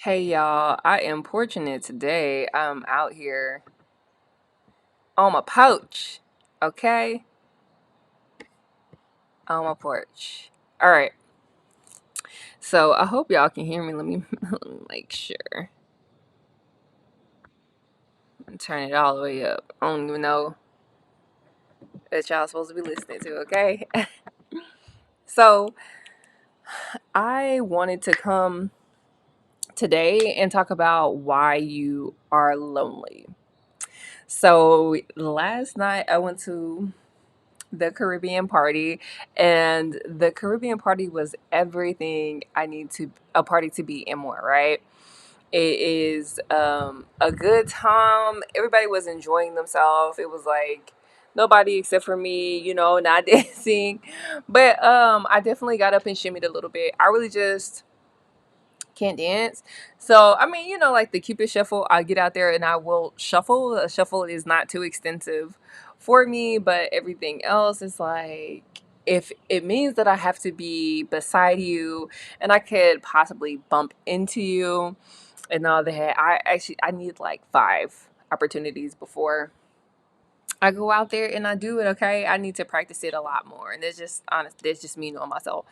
Hey y'all, I am fortunate today. I'm out here on my porch, okay? On my porch. All right, so I hope y'all can hear me. Let me make sure. Turn it all the way up. I don't even know that y'all supposed to be listening to, okay? So I wanted to come today and talk about why you are lonely. So last night I went to the Caribbean party, and the Caribbean party was everything I need to a party to be and more, right? It is a good time. Everybody was enjoying themselves. It was like nobody except for me, not dancing. But I definitely got up and shimmied a little bit. I really just can't dance. So, I mean, like the Cupid shuffle, I get out there and I will shuffle. A shuffle is not too extensive for me, but everything else is like, if it means that I have to be beside you and I could possibly bump into you and all that, I need like 5 opportunities before I go out there and I do it, okay? I need to practice it a lot more. And it's just honest, that's just me knowing myself.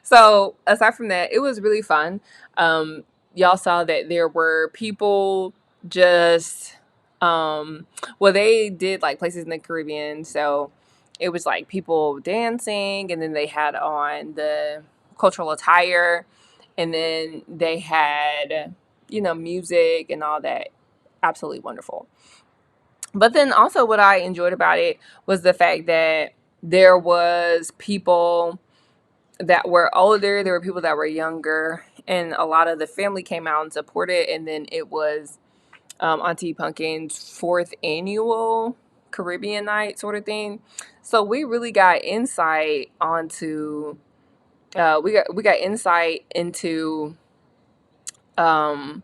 So aside from that, it was really fun. Y'all saw that there were people just well, they did like places in the Caribbean, so it was like people dancing, and then they had on the cultural attire, and then they had music and all that. Absolutely wonderful. But then also what I enjoyed about it was the fact that there was people that were older, there were people that were younger, and a lot of the family came out and supported. And then it was Auntie Pumpkin's 4th annual Caribbean night sort of thing. So we really got insight onto we got insight into um,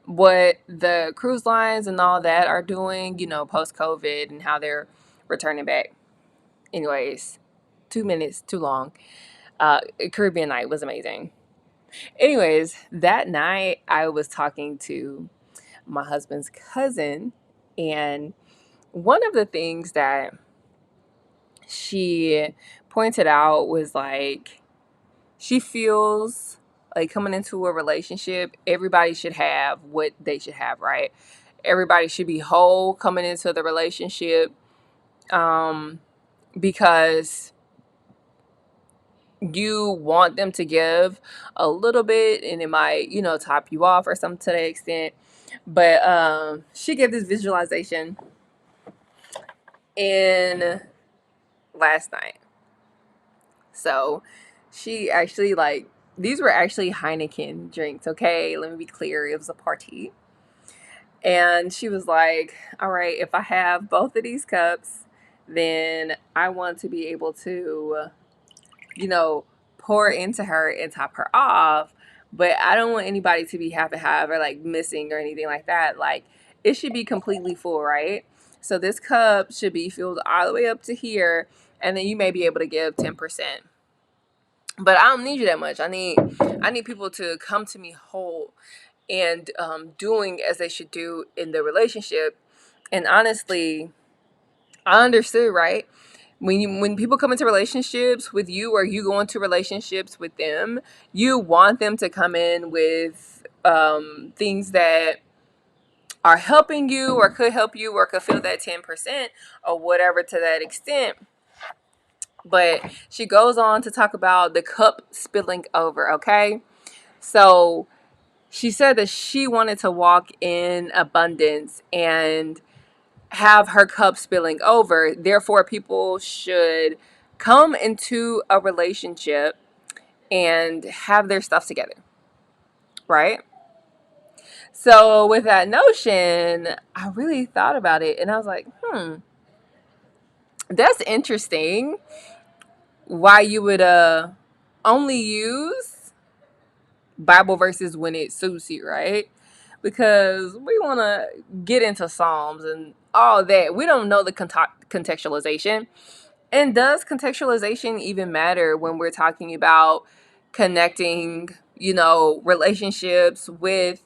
what the cruise lines and all that are doing, post COVID, and how they're returning back. Anyways, 2 minutes too long. Caribbean night was amazing. Anyways, that night I was talking to my husband's cousin, and one of the things that she pointed out was like she feels like coming into a relationship, everybody should have what they should have, right? Everybody should be whole coming into the relationship, um, because you want them to give a little bit and it might top you off or something to that extent. But she gave this visualization in last night. So she actually, like, these were actually Heineken drinks, okay? Let me be clear, it was a party. And she was like, all right, if I have both of these cups, then I want to be able to you know, pour into her and top her off. But I don't want anybody to be half and half or like missing or anything like that. Like, it should be completely full, right? So this cup should be filled all the way up to here, and then you may be able to give 10%. But I don't need you that much. I need people to come to me whole and doing as they should do in the relationship. And honestly, I understood, right? When people come into relationships with you, or you go into relationships with them, you want them to come in with things that are helping you or could help you or could fill that 10% or whatever to that extent. But she goes on to talk about the cup spilling over, okay? So she said that she wanted to walk in abundance and have her cup spilling over. Therefore, people should come into a relationship and have their stuff together, right? So, with that notion, I really thought about it and I was like, that's interesting. Why you would only use Bible verses when it suits you, right? Because we want to get into Psalms and all that. We don't know the contextualization. And does contextualization even matter when we're talking about connecting, relationships with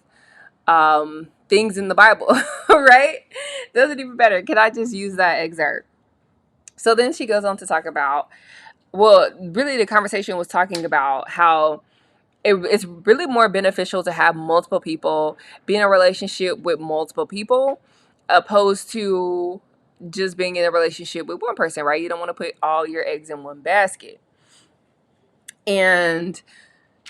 things in the Bible, right? Doesn't even better. Can I just use that excerpt? So then she goes on to talk about, well, really the conversation was talking about how it's really more beneficial to have multiple people, be in a relationship with multiple people, opposed to just being in a relationship with one person, right? You don't want to put all your eggs in one basket. And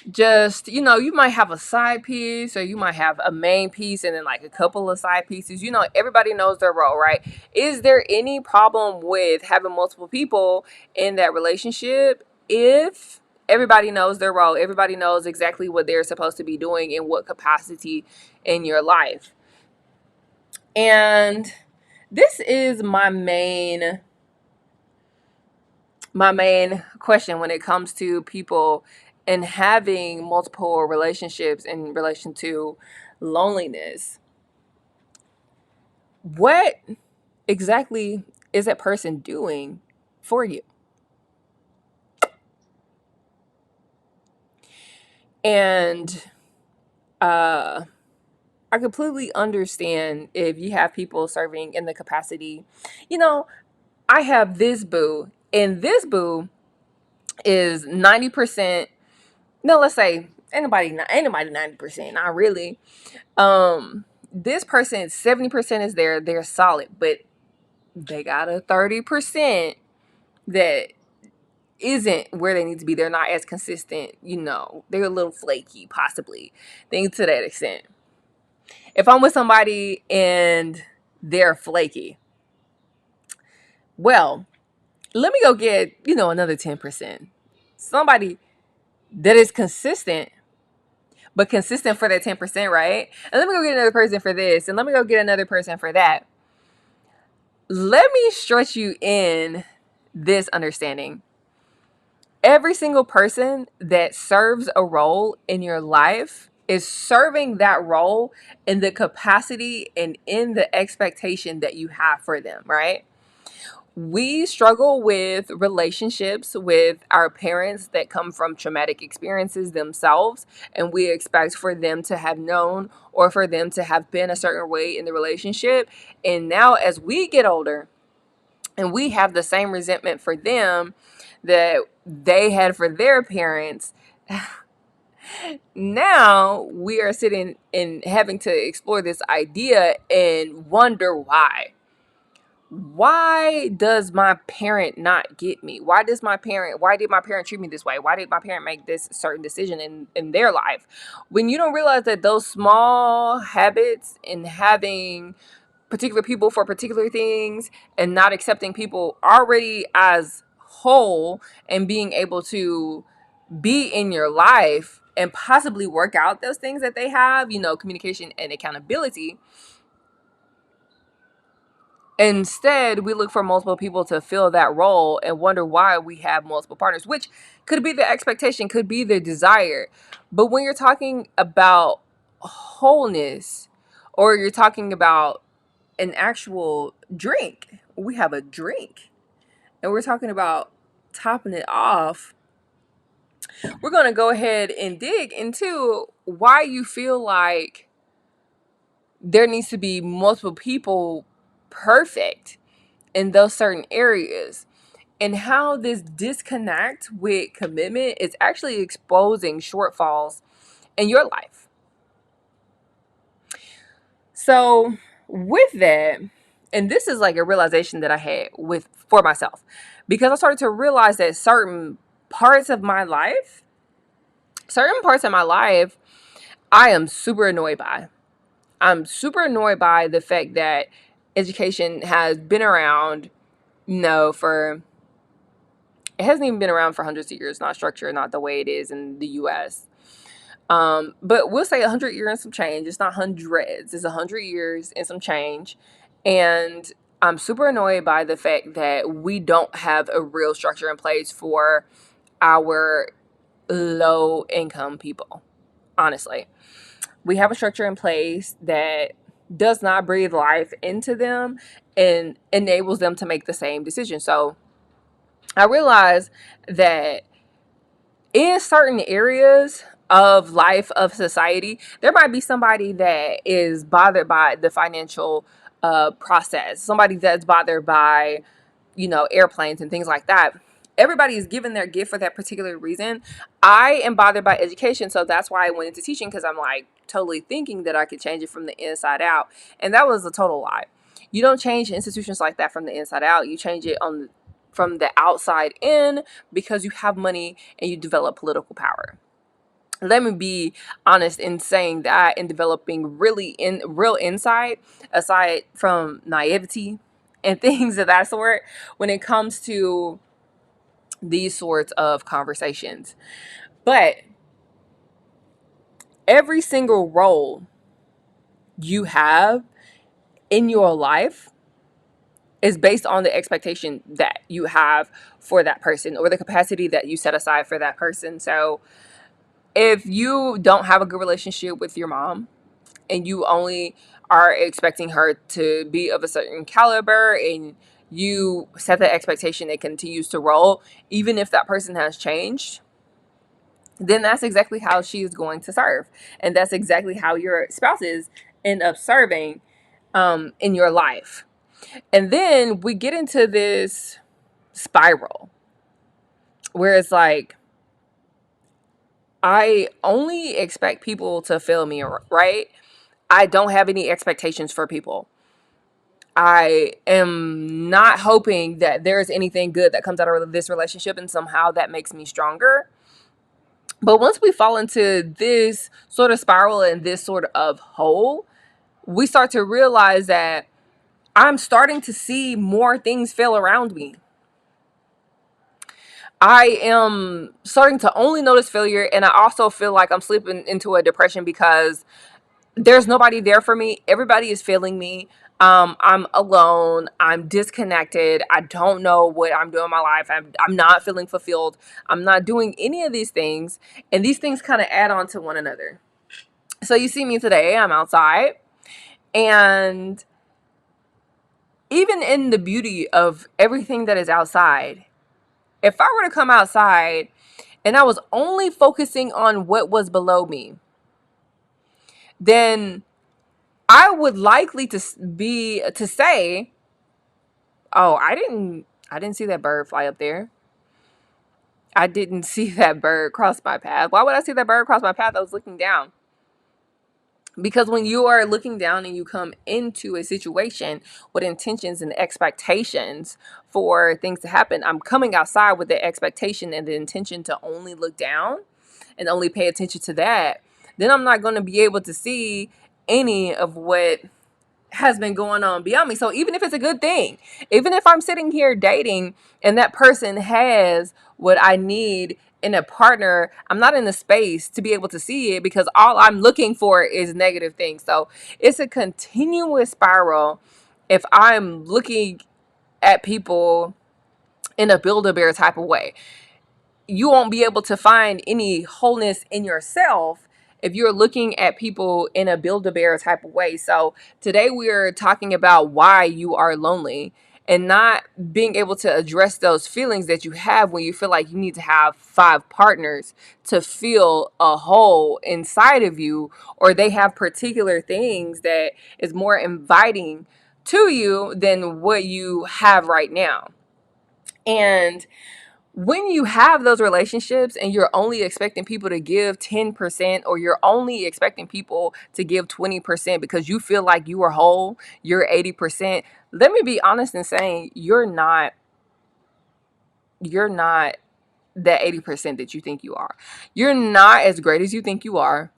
just, you might have a side piece, or you might have a main piece and then like a couple of side pieces. Everybody knows their role, right? Is there any problem with having multiple people in that relationship if everybody knows their role, everybody knows exactly what they're supposed to be doing in what capacity in your life? And this is my main question when it comes to people and having multiple relationships in relation to loneliness. What exactly is that person doing for you? And I completely understand if you have people serving in the capacity. I have this boo, and this boo is 90%. No, let's say ain't nobody 90%, not really. This person, 70% is there, they're solid, but they got a 30% that isn't where they need to be. They're not as consistent, they're a little flaky, possibly, things to that extent. If I'm with somebody and they're flaky, well, let me go get, another 10%. Somebody that is consistent, but consistent for that 10%, right? And let me go get another person for this, and let me go get another person for that. Let me stretch you in this understanding. Every single person that serves a role in your life is serving that role in the capacity and in the expectation that you have for them, right? We struggle with relationships with our parents that come from traumatic experiences themselves, and we expect for them to have known or for them to have been a certain way in the relationship. And now, as we get older and we have the same resentment for them that they had for their parents, now we are sitting and having to explore this idea and wonder why. Why does my parent not get me? Why did my parent treat me this way? Why did my parent make this certain decision in their life? When you don't realize that those small habits and having particular people for particular things and not accepting people already as whole and being able to be in your life and possibly work out those things that they have, communication and accountability. Instead, we look for multiple people to fill that role and wonder why we have multiple partners, which could be the expectation, could be the desire. But when you're talking about wholeness, or you're talking about an actual drink, we have a drink, and we're talking about topping it off, we're going to go ahead and dig into why you feel like there needs to be multiple people perfect in those certain areas, and how this disconnect with commitment is actually exposing shortfalls in your life. So with that, and this is like a realization that I had for myself, because I started to realize that certain parts of my life, I am super annoyed by. I'm super annoyed by the fact that education has been around, for it hasn't even been around for hundreds of years, not structured, not the way it is in the US. But we'll say 100 years and some change. It's not hundreds, it's 100 years and some change. And I'm super annoyed by the fact that we don't have a real structure in place for our low income people. Honestly, we have a structure in place that does not breathe life into them and enables them to make the same decision. So I realize that in certain areas, of life, of society. There might be somebody that is bothered by the financial process, somebody that's bothered by, you know, airplanes and things like that. Everybody is given their gift for that particular reason. I am bothered by education, so that's why I went into teaching, because I'm like totally thinking that I could change it from the inside out, and that was a total lie. You don't change institutions like that from the inside out. You change it from the outside in, because you have money and you develop political power. Let me be honest in saying that, in developing real insight, aside from naivety and things of that sort, when it comes to these sorts of conversations. But every single role you have in your life is based on the expectation that you have for that person, or the capacity that you set aside for that person. So if you don't have a good relationship with your mom, and you only are expecting her to be of a certain caliber, and you set the expectation it continues to roll even if that person has changed, then that's exactly how she is going to serve, and that's exactly how your spouses end up serving in your life. And then we get into this spiral where it's like, I only expect people to feel me, right? I don't have any expectations for people. I am not hoping that there's anything good that comes out of this relationship and somehow that makes me stronger. But once we fall into this sort of spiral and this sort of hole, we start to realize that I'm starting to see more things fail around me. I am starting to only notice failure, and I also feel like I'm slipping into a depression because there's nobody there for me. Everybody is failing me. I'm alone. I'm disconnected. I don't know what I'm doing in my life. I'm not feeling fulfilled. I'm not doing any of these things. And these things kind of add on to one another. So you see me today, I'm outside. And even in the beauty of everything that is outside, if I were to come outside and I was only focusing on what was below me, then I would likely to say, "Oh, I didn't see that bird fly up there. I didn't see that bird cross my path. Why would I see that bird cross my path? I was looking down." Because when you are looking down and you come into a situation with intentions and expectations for things to happen, I'm coming outside with the expectation and the intention to only look down and only pay attention to that. Then I'm not going to be able to see any of what has been going on beyond me. So even if it's a good thing, even if I'm sitting here dating and that person has what I need in a partner, I'm not in the space to be able to see it because all I'm looking for is negative things. So it's a continuous spiral if I'm looking at people in a Build-A-Bear type of way. You won't be able to find any wholeness in yourself if you're looking at people in a Build-A-Bear type of way. So today we're talking about why you are lonely and not being able to address those feelings that you have when you feel like you need to have 5 partners to feel a hole inside of you, or they have particular things that is more inviting to you than what you have right now. And when you have those relationships and you're only expecting people to give 10%, or you're only expecting people to give 20% because you feel like you are whole, you're 80%, let me be honest in saying you're not that 80% that you think you are. You're not as great as you think you are.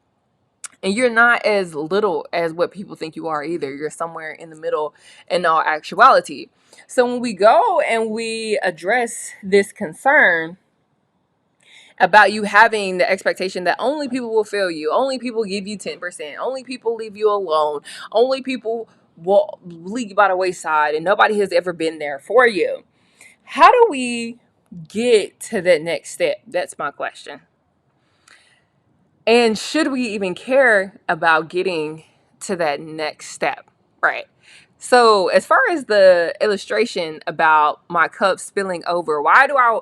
And you're not as little as what people think you are either. You're somewhere in the middle in all actuality. So when we go and we address this concern about you having the expectation that only people will fail you, only people give you 10%, only people leave you alone, only people will leave you by the wayside, and nobody has ever been there for you. How do we get to that next step? That's my question. And should we even care about getting to that next step? Right. So, as far as the illustration about my cup spilling over, why do I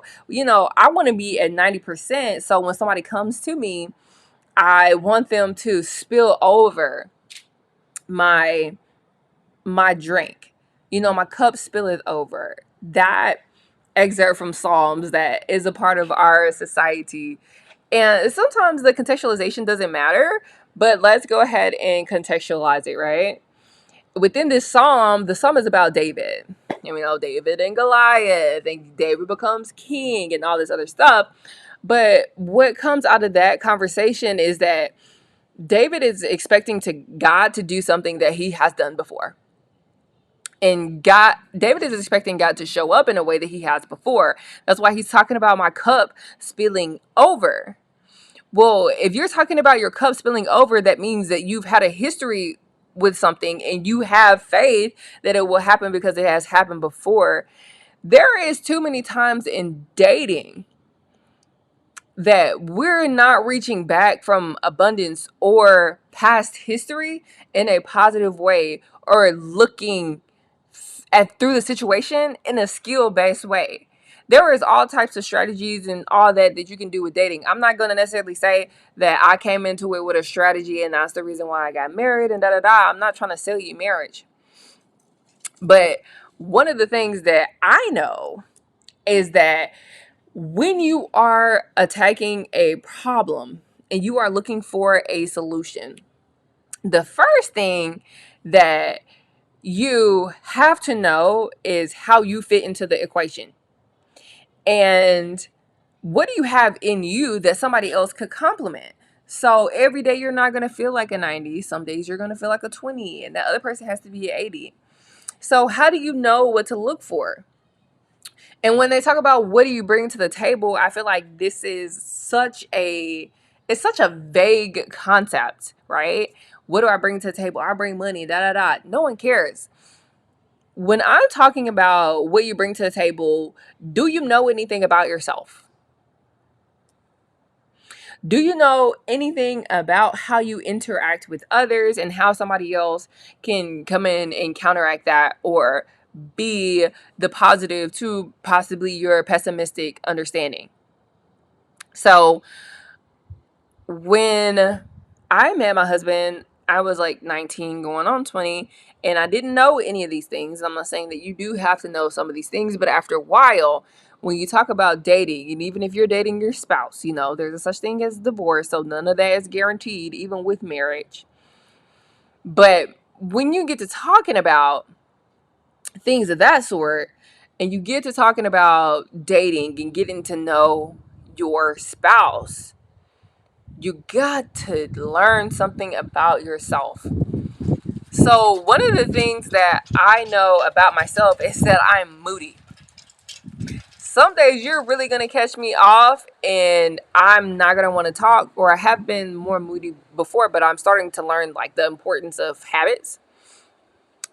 want to be at 90%? So, when somebody comes to me I want them to spill over my drink. My cup spilleth over. That excerpt from Psalms that is a part of our society. And sometimes the contextualization doesn't matter, but let's go ahead and contextualize it, right? Within this psalm, the psalm is about David. And we know David and Goliath, and David becomes king and all this other stuff. But what comes out of that conversation is that David is expecting God to do something that he has done before. And David is expecting God to show up in a way that he has before. That's why he's talking about my cup spilling over. Well, if you're talking about your cup spilling over, that means that you've had a history with something and you have faith that it will happen because it has happened before. There is too many times in dating that we're not reaching back from abundance or past history in a positive way, or looking through the situation in a skill-based way. There is all types of strategies and all that you can do with dating. I'm not going to necessarily say that I came into it with a strategy and that's the reason why I got married and da-da-da. I'm not trying to sell you marriage. But one of the things that I know is that when you are attacking a problem and you are looking for a solution, the first thing that you have to know is how you fit into the equation. And what do you have in you that somebody else could complement? So every day you're not going to feel like a 90. Some days you're going to feel like a 20, and that other person has to be an 80. So how do you know what to look for? And when they talk about what do you bring to the table, I feel like this is such a vague concept, right? What do I bring to the table? I bring money, da da da. No one cares. When I'm talking about what you bring to the table, do you know anything about yourself? Do you know anything about how you interact with others and how somebody else can come in and counteract that, or be the positive to possibly your pessimistic understanding? So when I met my husband, I was like 19 going on 20, and I didn't know any of these things. I'm not saying that you do have to know some of these things, but after a while, when you talk about dating, and even if you're dating your spouse, there's a such thing as divorce, so none of that is guaranteed, even with marriage. But when you get to talking about things of that sort, and you get to talking about dating and getting to know your spouse, you got to learn something about yourself. So one of the things that I know about myself is that I'm moody. Some days you're really going to catch me off and I'm not going to want to talk, or I have been more moody before, but I'm starting to learn like the importance of habits.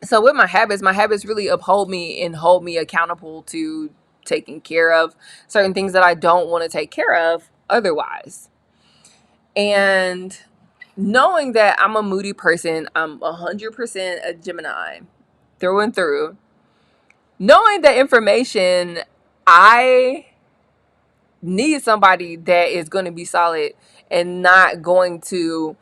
So with my habits really uphold me and hold me accountable to taking care of certain things that I don't want to take care of otherwise. And knowing that I'm a moody person, I'm 100% a Gemini through and through. Knowing that information, I need somebody that is going to be solid and not going to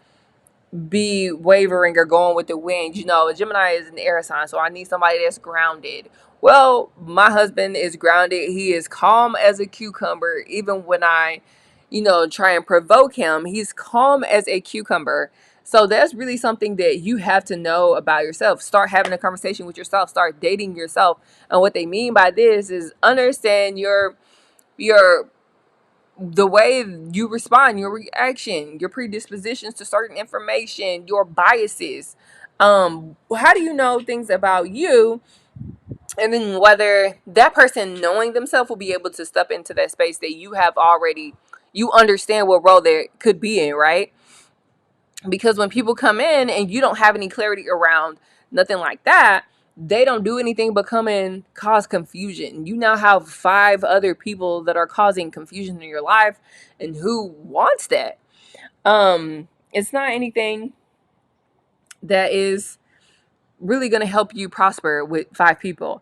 be wavering or going with the wind. A Gemini is an air sign, so I need somebody that's grounded. Well, my husband is grounded. He is calm as a cucumber. Even when I, try and provoke him, he's calm as a cucumber. So that's really something that you have to know about yourself. Start having a conversation with yourself. Start dating yourself. And what they mean by this is understand your the way you respond, your reaction, your predispositions to certain information, your biases. How do you know things about you? And then whether that person knowing themselves will be able to step into that space that you understand what role they could be in, right? Because when people come in and you don't have any clarity around nothing like that, they don't do anything but come in, cause confusion. You now have 5 other people that are causing confusion in your life, and who wants that? It's not anything that is really going to help you prosper with 5 people.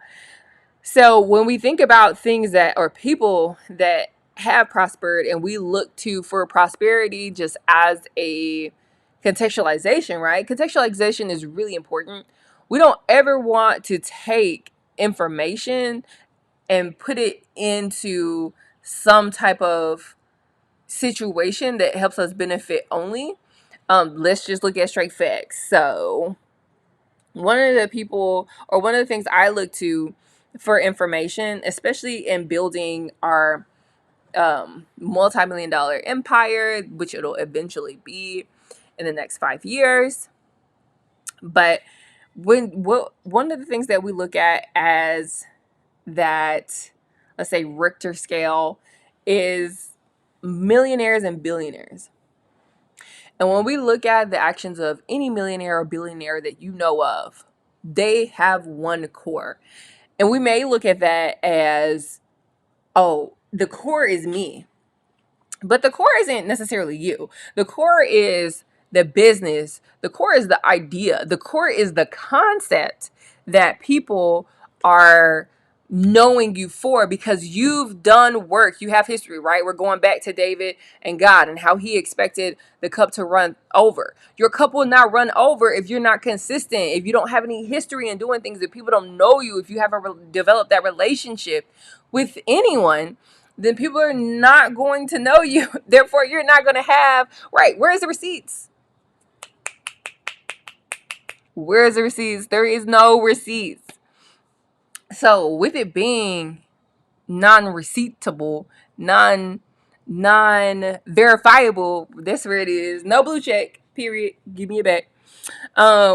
So when we think about things that, or people that have prospered and we look to for prosperity just as a contextualization, right? Contextualization is really important. We don't ever want to take information and put it into some type of situation that helps us benefit only. Let's just look at straight facts. So one of the people, or one of the things I look to for information, especially in building our multi-million dollar empire, which it'll eventually be in the next 5 years. But one of the things that we look at as that, let's say, Richter scale is millionaires and billionaires. And when we look at the actions of any millionaire or billionaire that you know of, they have one core. And we may look at that as, oh, the core is me. But the core isn't necessarily you. The core is the business. The core is the idea. The core is the concept that people are knowing you for because you've done work. You have history, right? We're going back to David and God and how he expected the cup to run over. Your cup will not run over if you're not consistent, if you don't have any history in doing things, if people don't know you, if you haven't developed that relationship with anyone, then people are not going to know you. Therefore, you're not going to have, right, where's the receipts? Where's the receipts? There is no receipts. So with it being non-receiptable, non-verifiable, that's where it is. No blue check, period. Give me it back.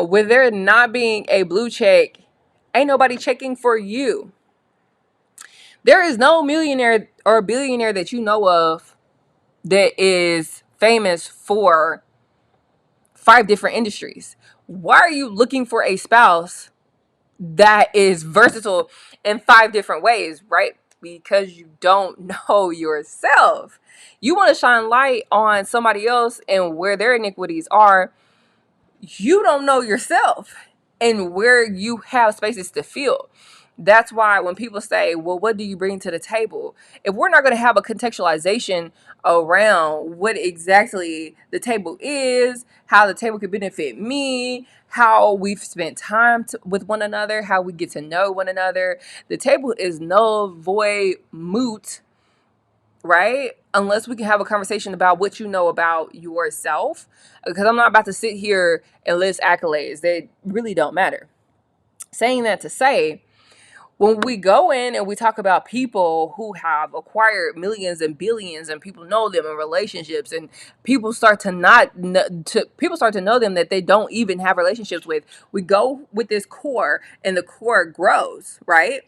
With there not being a blue check, ain't nobody checking for you. There is no millionaire or billionaire that you know of that is famous for 5 different industries. Why are you looking for a spouse that is versatile in 5 different ways, right? Because you don't know yourself. You want to shine light on somebody else and where their iniquities are. You don't know yourself and where you have spaces to fill. That's why when people say, well, what do you bring to the table? If we're not going to have a contextualization around what exactly the table is, how the table could benefit me, how we've spent time with one another, how we get to know one another, the table is null, void, moot, right? Unless we can have a conversation about what you know about yourself. Because I'm not about to sit here and list accolades that really don't matter. Saying that to say, when we go in and we talk about people who have acquired millions and billions and people know them in relationships and people start to people start to know them that they don't even have relationships with, we go with this core and the core grows, right?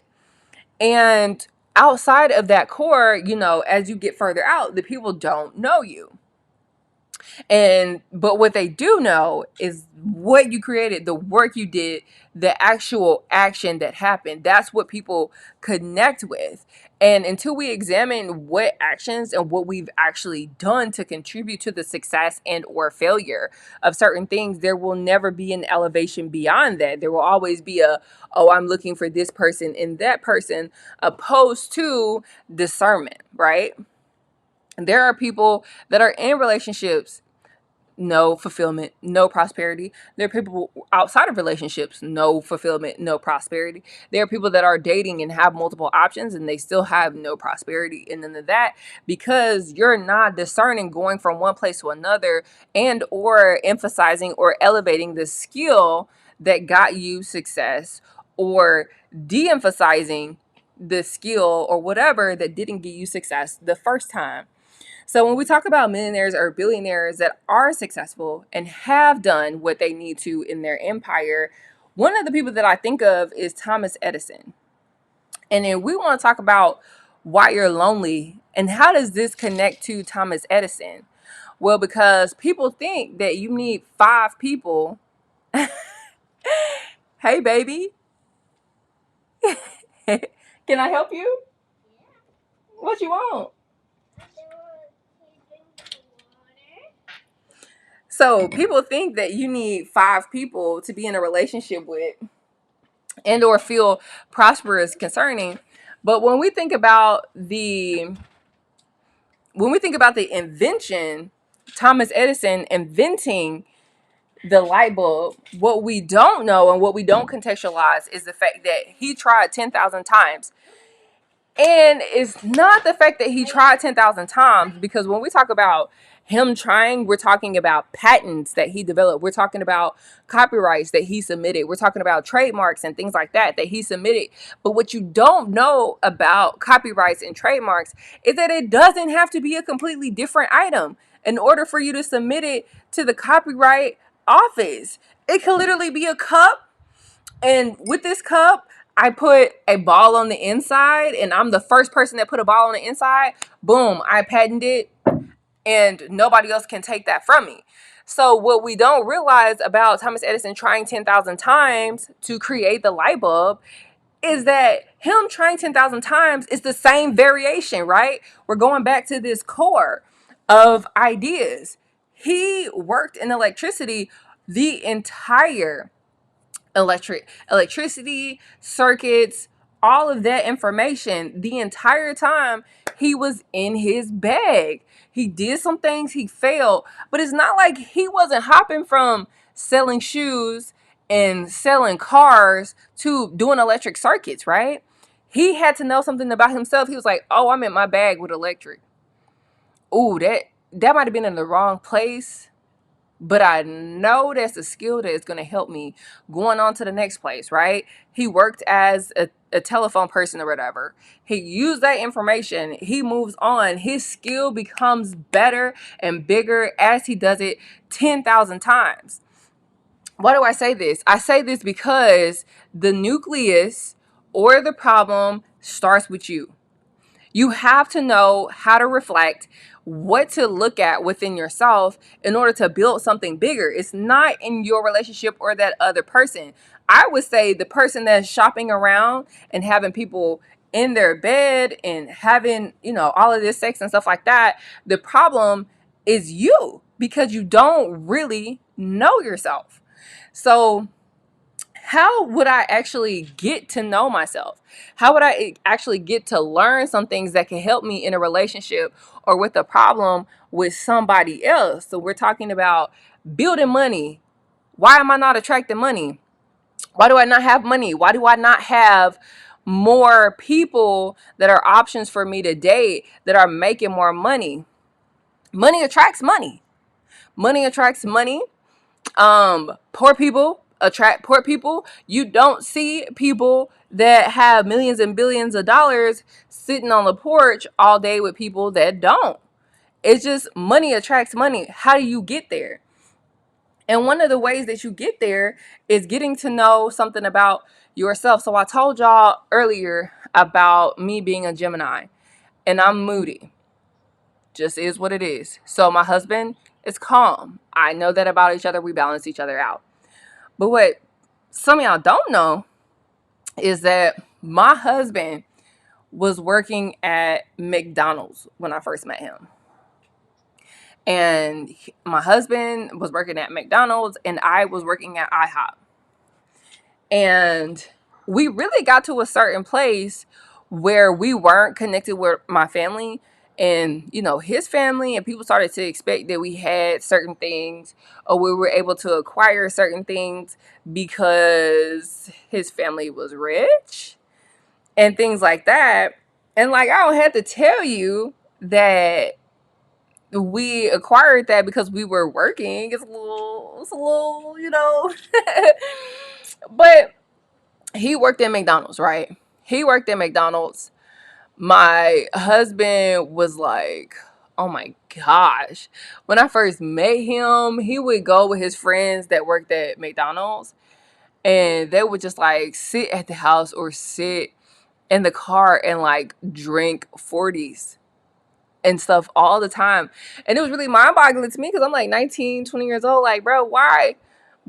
And outside of that core, as you get further out, the people don't know you. But what they do know is what you created, the work you did, the actual action that happened. That's what people connect with. And until we examine what actions and what we've actually done to contribute to the success and or failure of certain things, there will never be an elevation beyond that. There will always be oh, I'm looking for this person and that person, opposed to discernment, right? There are people that are in relationships, no fulfillment, no prosperity. There are people outside of relationships, no fulfillment, no prosperity. There are people that are dating and have multiple options and they still have no prosperity and none of that because you're not discerning going from one place to another and or emphasizing or elevating the skill that got you success or de-emphasizing the skill or whatever that didn't get you success the first time. So when we talk about millionaires or billionaires that are successful and have done what they need to in their empire, one of the people that I think of is Thomas Edison. And then we want to talk about why you're lonely and how does this connect to Thomas Edison? Well, because people think that you need 5 people. Hey, baby. Can I help you? What you want? So people think that you need 5 people to be in a relationship with and or feel prosperous concerning. But when we think about the when we think about the invention, Thomas Edison inventing the light bulb, what we don't know and what we don't contextualize is the fact that he tried 10,000 times. And it's not the fact that he tried 10,000 times, because when we talk about him trying, we're talking about patents that he developed. We're talking about copyrights that he submitted. We're talking about trademarks and things like that he submitted. But what you don't know about copyrights and trademarks is that it doesn't have to be a completely different item in order for you to submit it to the copyright office. It could literally be a cup, and with this cup, I put a ball on the inside, and I'm the first person that put a ball on the inside. Boom, I patented it, and nobody else can take that from me. So what we don't realize about Thomas Edison trying 10,000 times to create the light bulb is that him trying 10,000 times is the same variation, right? We're going back to this core of ideas. He worked in electricity the entire electricity, circuits, all of that information the entire time he was in his bag. He did some things, he failed, but it's not like he wasn't hopping from selling shoes and selling cars to doing electric circuits, right? He had to know something about himself. He was like, oh, I'm in my bag with electric. Ooh, that might have been in the wrong place, but I know that's a skill that is going to help me going on to the next place, right? He worked as a telephone person or whatever. He used that information. He moves on. His skill becomes better and bigger as he does it 10,000 times. Why do I say this? I say this because the nucleus or the problem starts with you. You have to know how to reflect, what to look at within yourself in order to build something bigger. It's not in your relationship or that other person. I would say the person that's shopping around and having people in their bed and having, all of this sex and stuff like that, the problem is you, because you don't really know yourself. So how would I actually get to know myself? How would I actually get to learn some things that can help me in a relationship or with a problem with somebody else? So we're talking about building money. Why am I not attracting money? Why do I not have money? Why do I not have more people that are options for me to date that are making more money? Money attracts money. Money attracts money. Poor people attract poor people. You don't see people that have millions and billions of dollars sitting on the porch all day with people that don't. It's just money attracts money. How do you get there? And one of the ways that you get there is getting to know something about yourself. So I told y'all earlier about me being a Gemini, and I'm moody. Just is what it is. So my husband is calm. I know that about each other. We balance each other out. But what some of y'all don't know is that my husband was working at McDonald's when I first met him. And my husband was working at McDonald's and I was working at IHOP. And we really got to a certain place where we weren't connected with my family and, his family, and people started to expect that we had certain things or we were able to acquire certain things because his family was rich and things like that. And I don't have to tell you that we acquired that because we were working. It's a little, but he worked at McDonald's, right? He worked at McDonald's. My husband was like, oh my gosh. When I first met him, he would go with his friends that worked at McDonald's, and they would just sit at the house or sit in the car and drink 40s and stuff all the time. And it was really mind-boggling to me because I'm 19, 20 years old. Bro, why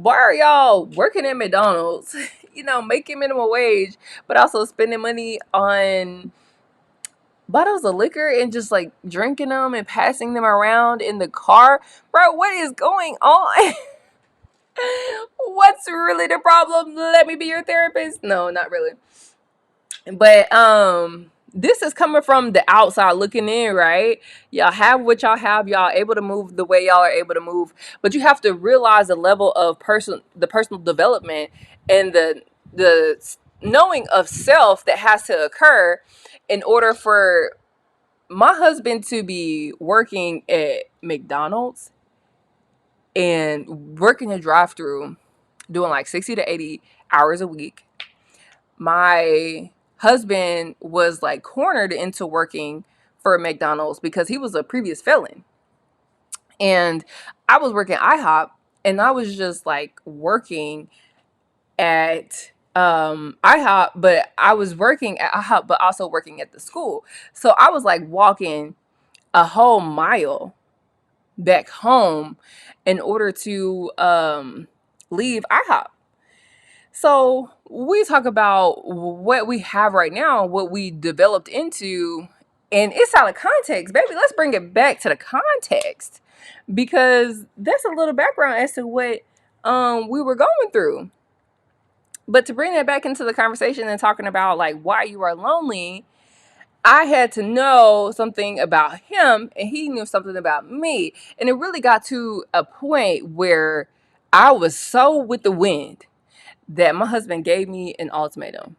are y'all working at McDonald's, making minimum wage, but also spending money on bottles of liquor and just drinking them and passing them around in the car? Bro, what is going on? What's really the problem? Let me be your therapist. No, not really. But this is coming from the outside looking in, right? Y'all have what y'all have. Y'all able to move the way y'all are able to move, but you have to realize the level of personal development and the knowing of self that has to occur in order for my husband to be working at McDonald's and working a drive-through, doing like 60 to 80 hours a week. My husband was like cornered into working for McDonald's because he was a previous felon. And I was working IHOP, and I was just like working at IHOP, but I was working at IHOP but also working at the school. So I was like walking a whole mile back home in order to leave IHOP. So we talk about what we have right now, what we developed into, and it's out of context, baby. Let's bring it back to the context, because that's a little background as to what we were going through. But to bring that back into the conversation and talking about like why you are lonely, I had to know something about him and he knew something about me. And it really got to a point where I was so with the wind that my husband gave me an ultimatum.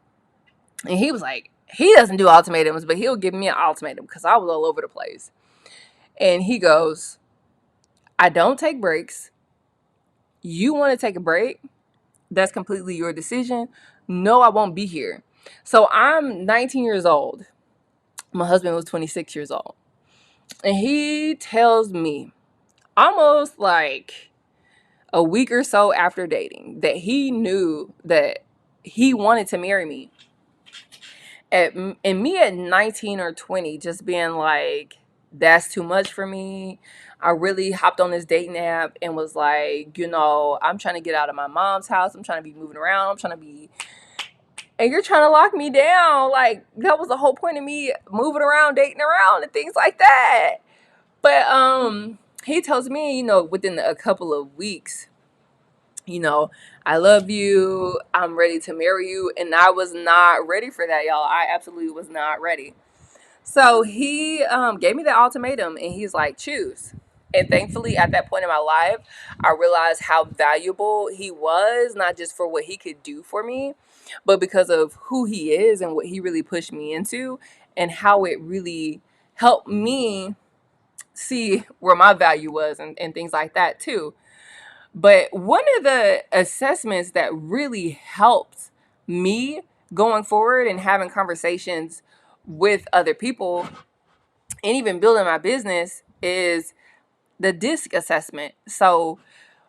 And he was like, he doesn't do ultimatums, but he'll give me an ultimatum because I was all over the place. And he goes, I don't take breaks. You want to take a break? That's completely your decision. No, I won't be here. So I'm 19 years old. My husband was 26 years old. And he tells me almost like a week or so after dating that he knew that he wanted to marry me. And me at 19 or 20 just being like, that's too much for me. I really hopped on this dating app and was like, I'm trying to get out of my mom's house. I'm trying to be moving around. I'm trying to be, and you're trying to lock me down. Like, that was the whole point of me moving around, dating around and things like that. But he tells me, within a couple of weeks, I love you. I'm ready to marry you. And I was not ready for that, y'all. I absolutely was not ready. So he gave me the ultimatum and he's like, choose. And thankfully, at that point in my life, I realized how valuable he was, not just for what he could do for me, but because of who he is and what he really pushed me into and how it really helped me see where my value was and things like that too. But one of the assessments that really helped me going forward and having conversations with other people and even building my business is the DISC assessment. So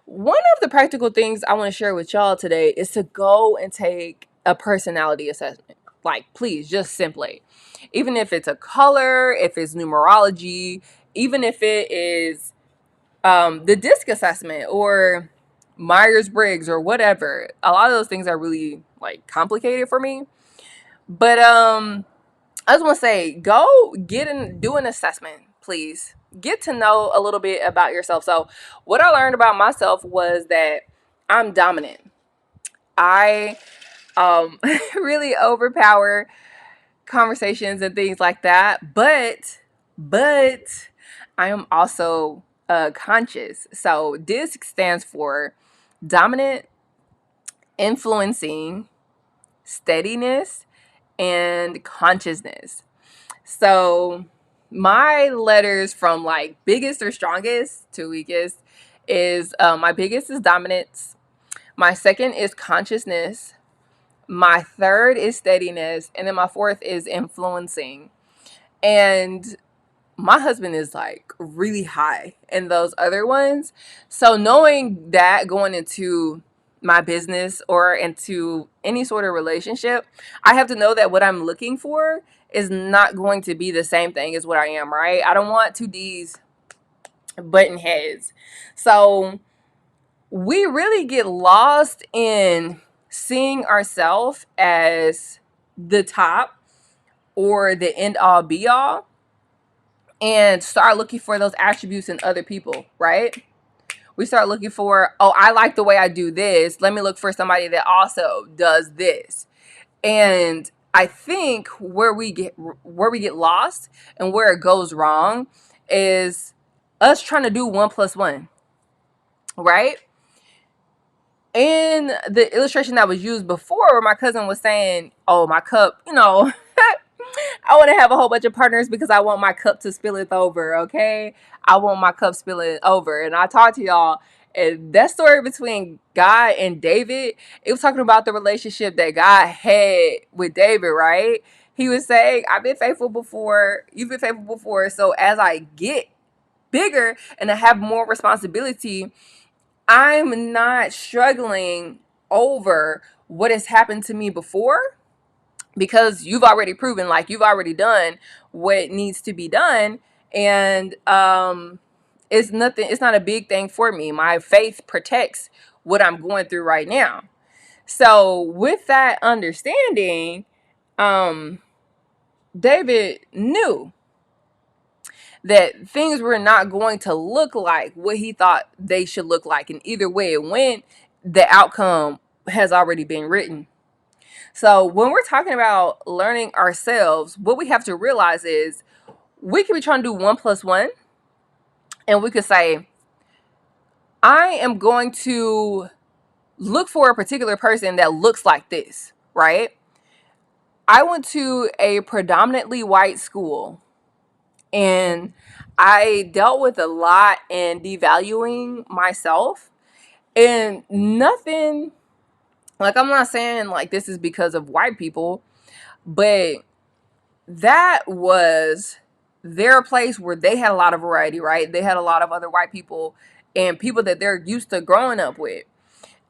one of the practical things I want to share with y'all today is to go and take a personality assessment. Like, please, just simply. Even if it's a color, if it's numerology, even if it is the DISC assessment or Myers-Briggs or whatever. A lot of those things are really like complicated for me. But I just want to say, go do an assessment, please. Get to know a little bit about yourself. So what I learned about myself was that I'm dominant. I really overpower conversations and things like that. But I am also conscious. So DISC stands for dominant, influencing, steadiness, and consciousness. So my letters from like biggest or strongest to weakest is my biggest is dominance. My second is consciousness. My third is steadiness. And then my fourth is influencing. And my husband is like really high in those other ones. So knowing that going into my business or into any sort of relationship, I have to know that what I'm looking for is not going to be the same thing as what I am, right? I don't want two D's button heads. So we really get lost in seeing ourselves as the top or the end all be all and start looking for those attributes in other people, right? We start looking for, oh, I like the way I do this. Let me look for somebody that also does this. And I think where we get lost and where it goes wrong is us trying to do 1 plus 1, right? In the illustration that was used before, where my cousin was saying, "Oh, my cup, I want to have a whole bunch of partners because I want my cup to spill it over." Okay, I want my cup spilling over, and I talked to y'all. And that story between God and David, it was talking about the relationship that God had with David, right? He was saying, "I've been faithful before, you've been faithful before. So as I get bigger and I have more responsibility, I'm not struggling over what has happened to me before, because you've already proven, like, you've already done what needs to be done. And it's not a big thing for me. My faith protects what I'm going through right now." So with that understanding, um David knew that things were not going to look like what he thought they should look like, and either way it went, the outcome has already been written. So when we're talking about learning ourselves, what we have to realize is we could be trying to do 1 plus 1, and we could say, I am going to look for a particular person that looks like this, right? I went to a predominantly white school, and I dealt with a lot in devaluing myself, and nothing, like, I'm not saying like this is because of white people, but that was their place where they had a lot of variety, right? They had a lot of other white people and people that they're used to growing up with.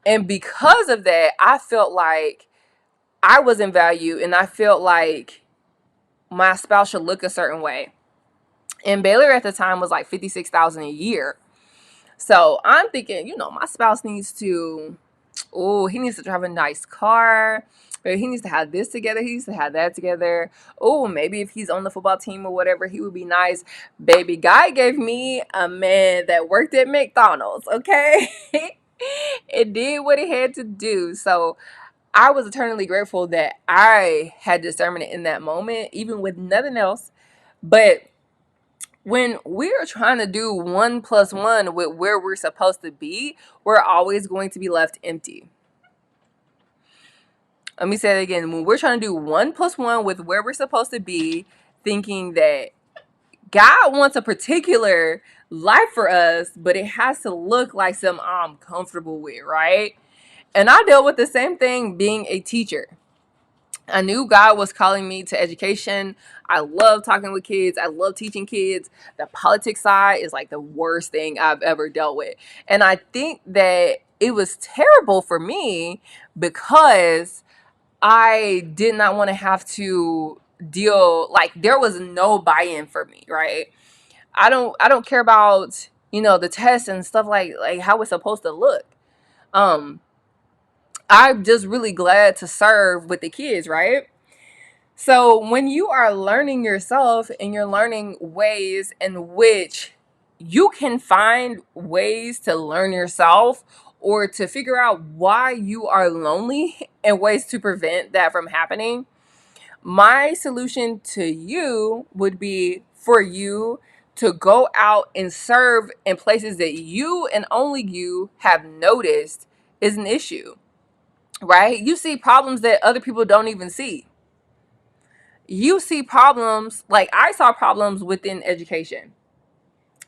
And because of that, I felt like I wasn't valued, and I felt like my spouse should look a certain way. And Baylor at the time was like 56,000 a year. So I'm thinking, my spouse needs to, oh, he needs to drive a nice car. Or he needs to have this together. He needs to have that together. Oh, maybe if he's on the football team or whatever, he would be nice. Baby, God gave me a man that worked at McDonald's, okay? It did what it had to do. So I was eternally grateful that I had discernment in that moment, even with nothing else. But when we're trying to do 1 plus 1 with where we're supposed to be, we're always going to be left empty. Let me say it again. When we're trying to do 1 plus 1 with where we're supposed to be, thinking that God wants a particular life for us, but it has to look like something I'm comfortable with, right? And I dealt with the same thing being a teacher. I knew God was calling me to education. I love talking with kids. I love teaching kids. The politics side is like the worst thing I've ever dealt with. And I think that it was terrible for me because I did not want to have to deal, like, there was no buy-in for me, right? I don't care about, the tests and stuff, like how it's supposed to look. Um I'm just really glad to serve with the kids, right? So when you are learning yourself and you're learning ways in which you can find ways to learn yourself, or to figure out why you are lonely and ways to prevent that from happening, my solution to you would be for you to go out and serve in places that you and only you have noticed is an issue, right? You see problems that other people don't even see. You see problems, like I saw problems within education.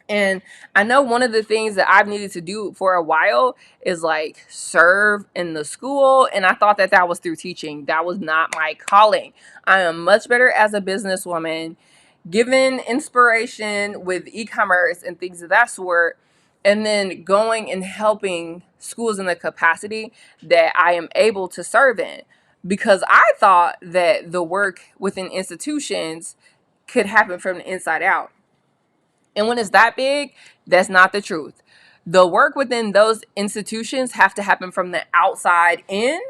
And I know one of the things that I've needed to do for a while is like serve in the school. And I thought that that was through teaching. That was not my calling. I am much better as a businesswoman, given inspiration with e-commerce and things of that sort, and then going and helping schools in the capacity that I am able to serve in. Because I thought that the work within institutions could happen from the inside out. And when it's that big, that's not the truth. The work within those institutions have to happen from the outside in,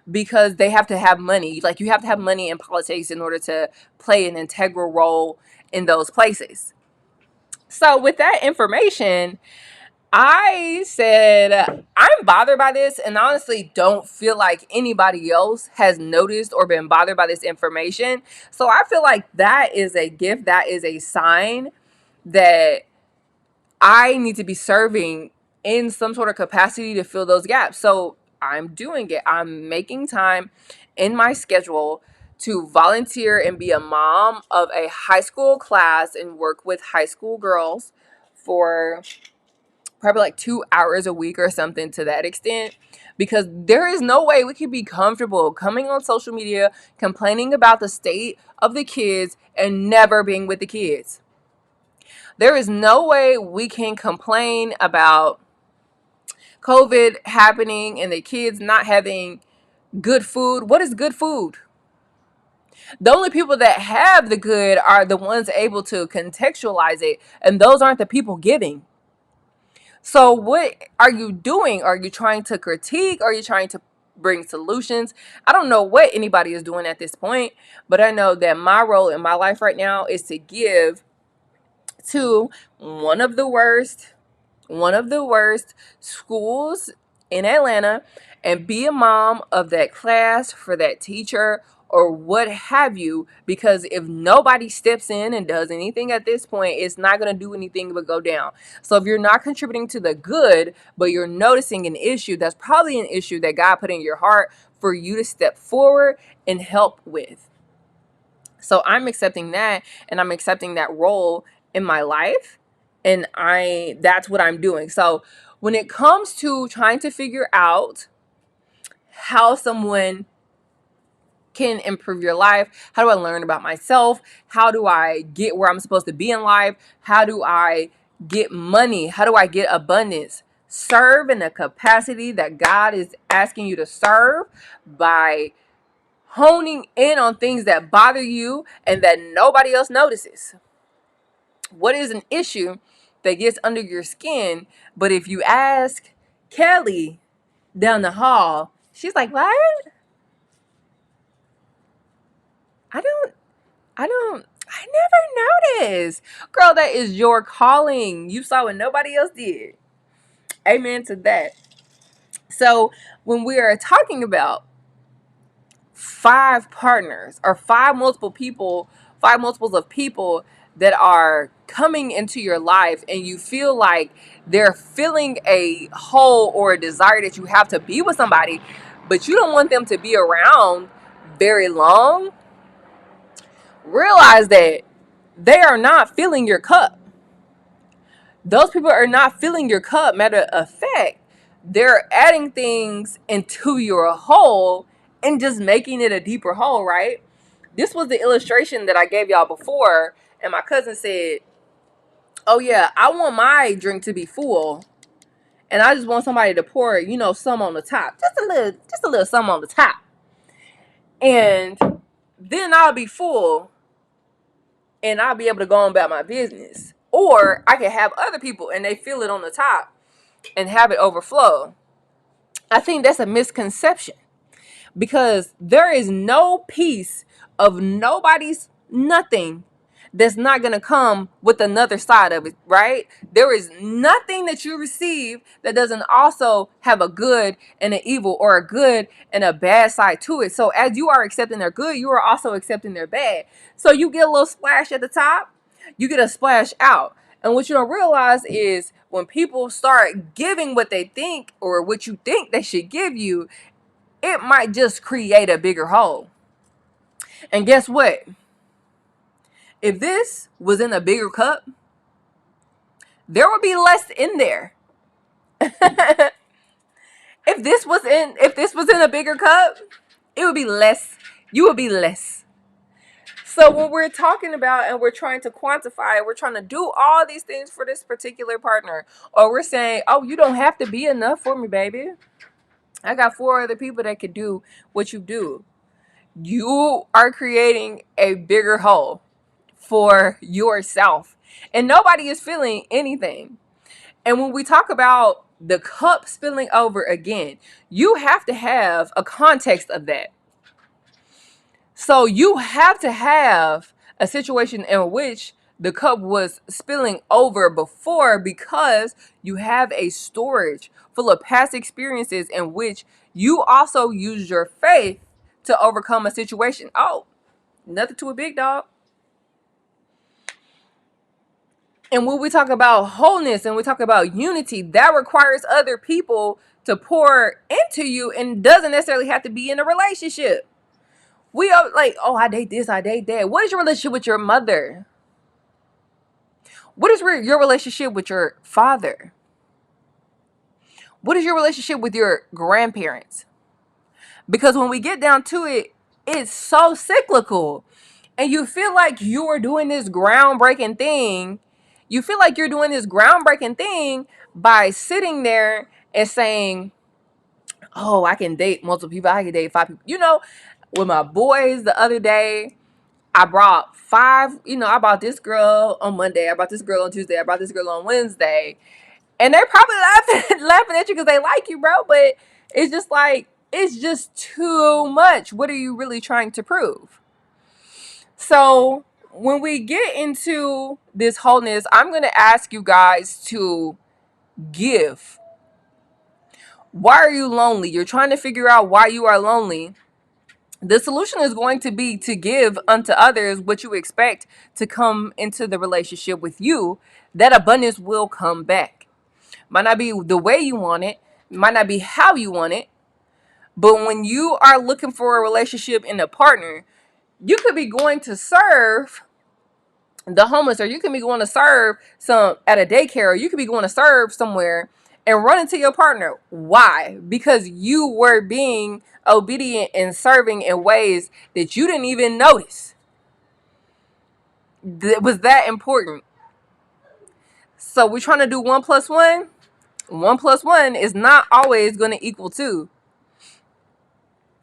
because they have to have money. Like, you have to have money in politics in order to play an integral role in those places. So with that information, I said, I'm bothered by this and honestly don't feel like anybody else has noticed or been bothered by this information. So I feel like that is a gift, that is a sign that I need to be serving in some sort of capacity to fill those gaps. So I'm doing it. I'm making time in my schedule to volunteer and be a mom of a high school class and work with high school girls for probably like 2 hours a week or something to that extent, because there is no way we can be comfortable coming on social media complaining about the state of the kids and never being with the kids. There is no way we can complain about COVID happening and the kids not having good food. What is good food? The only people that have the good are the ones able to contextualize it, and those aren't the people giving. So what are you doing? Are you trying to critique? Are you trying to bring solutions? I don't know what anybody is doing at this point, but I know that my role in my life right now is to give to one of the worst schools in Atlanta and be a mom of that class for that teacher or what have you, because if nobody steps in and does anything at this point, it's not going to do anything but go down. So if you're not contributing to the good, but you're noticing an issue, that's probably an issue that God put in your heart for you to step forward and help with. So I'm accepting that, and I'm accepting that role in my life, and that's what I'm doing. So when it comes to trying to figure out how someone can improve your life, how do I learn about myself? How do I get where I'm supposed to be in life? How do I get money? How do I get abundance? Serve in the capacity that God is asking you to serve by honing in on things that bother you and that nobody else notices. What is an issue that gets under your skin, but if you ask Kelly down the hall, she's like, what? I don't, I never noticed. Girl, that is your calling. You saw what nobody else did. Amen to that. So when we are talking about five partners or five multiples of people that are coming into your life and you feel like they're filling a hole or a desire that you have to be with somebody, but you don't want them to be around very long, realize that they are not filling your cup. Those people are not filling your cup. Matter of fact, they're adding things into your hole and just making it a deeper hole, right? This was the illustration that I gave y'all before, and my cousin said, oh yeah, I want my drink to be full, and I just want somebody to pour, some on the top. Just a little some on the top. And then I'll be full and I'll be able to go on about my business. Or I can have other people and they fill it on the top and have it overflow. I think that's a misconception, because there is no piece of nobody's nothing that's not going to come with another side of it, right? There is nothing that you receive that doesn't also have a good and an evil, or a good and a bad side to it. So as you are accepting their good, you are also accepting their bad. So you get a little splash at the top, you get a splash out. And what you don't realize is when people start giving what they think or what you think they should give you, it might just create a bigger hole. And guess what? If this was in a bigger cup, there would be less in there. If this was in a bigger cup, it would be less. You would be less. So when we're talking about and we're trying to quantify, we're trying to do all these things for this particular partner, or we're saying, oh, you don't have to be enough for me, baby. I got 4 other people that could do what you do. You are creating a bigger hole for yourself, and nobody is feeling anything. And when we talk about the cup spilling over again, you have to have a context of that. So you have to have a situation in which The cup was spilling over before because you have a storage full of past experiences in which you also use your faith to overcome a situation. Oh, nothing to a big dog. And when we talk about wholeness and we talk about unity, that requires other people to pour into you and doesn't necessarily have to be in a relationship. We are like, oh, I date this, I date that. What is your relationship with your mother? What is your relationship with your father? What is your relationship with your grandparents? Because when we get down to it, it's so cyclical. And you feel like you are doing this groundbreaking thing. You feel like you're doing this groundbreaking thing by sitting there and saying, oh, I can date multiple people. I can date 5 people. You know, with my boys the other day, I brought 5, I brought this girl on Monday. I brought this girl on Tuesday. I brought this girl on Wednesday. And they're probably laughing at you because they like you, bro. But it's just like, it's just too much. What are you really trying to prove? So when we get into this wholeness, I'm going to ask you guys to give. Why are you lonely? You're trying to figure out why you are lonely. The solution is going to be to give unto others what you expect to come into the relationship with you. That abundance will come back. Might not be the way you want it, might not be how you want it, but when you are looking for a relationship and a partner, you could be going to serve the homeless, or you can be going to serve some at a daycare, or you could be going to serve somewhere and run into your partner. Why? Because you were being obedient and serving in ways that you didn't even notice. That was that important. So we're trying to do 1 plus 1. 1 plus 1 is not always going to equal 2.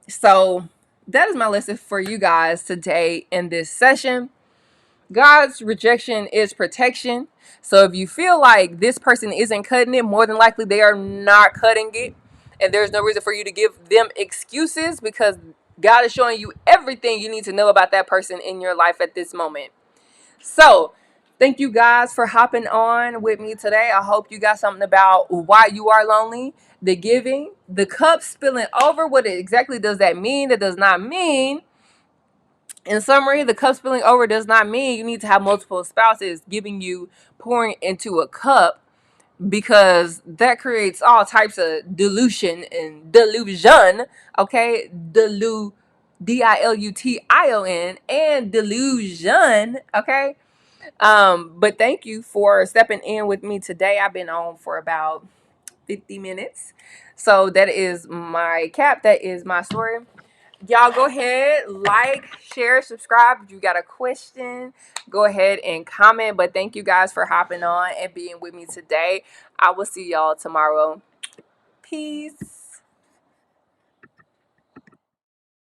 So that is my lesson for you guys today in this session. God's rejection is protection. So if you feel like this person isn't cutting it, more than likely they are not cutting it. And there's no reason for you to give them excuses, because God is showing you everything you need to know about that person in your life at this moment. So thank you guys for hopping on with me today. I hope you got something about why you are lonely, the giving, the cup spilling over. What exactly does that mean? That does not mean, in summary, the cup spilling over does not mean you need to have multiple spouses giving you, pouring into a cup, because that creates all types of delusion and delusion. Okay, Dilution and delusion. Okay. But thank you for stepping in with me today. I've been on for about 50 minutes. So that is my cap. That is my story. Y'all go ahead, like, share, subscribe. If you got a question, go ahead and comment. But thank you guys for hopping on and being with me today. I will see y'all tomorrow. Peace.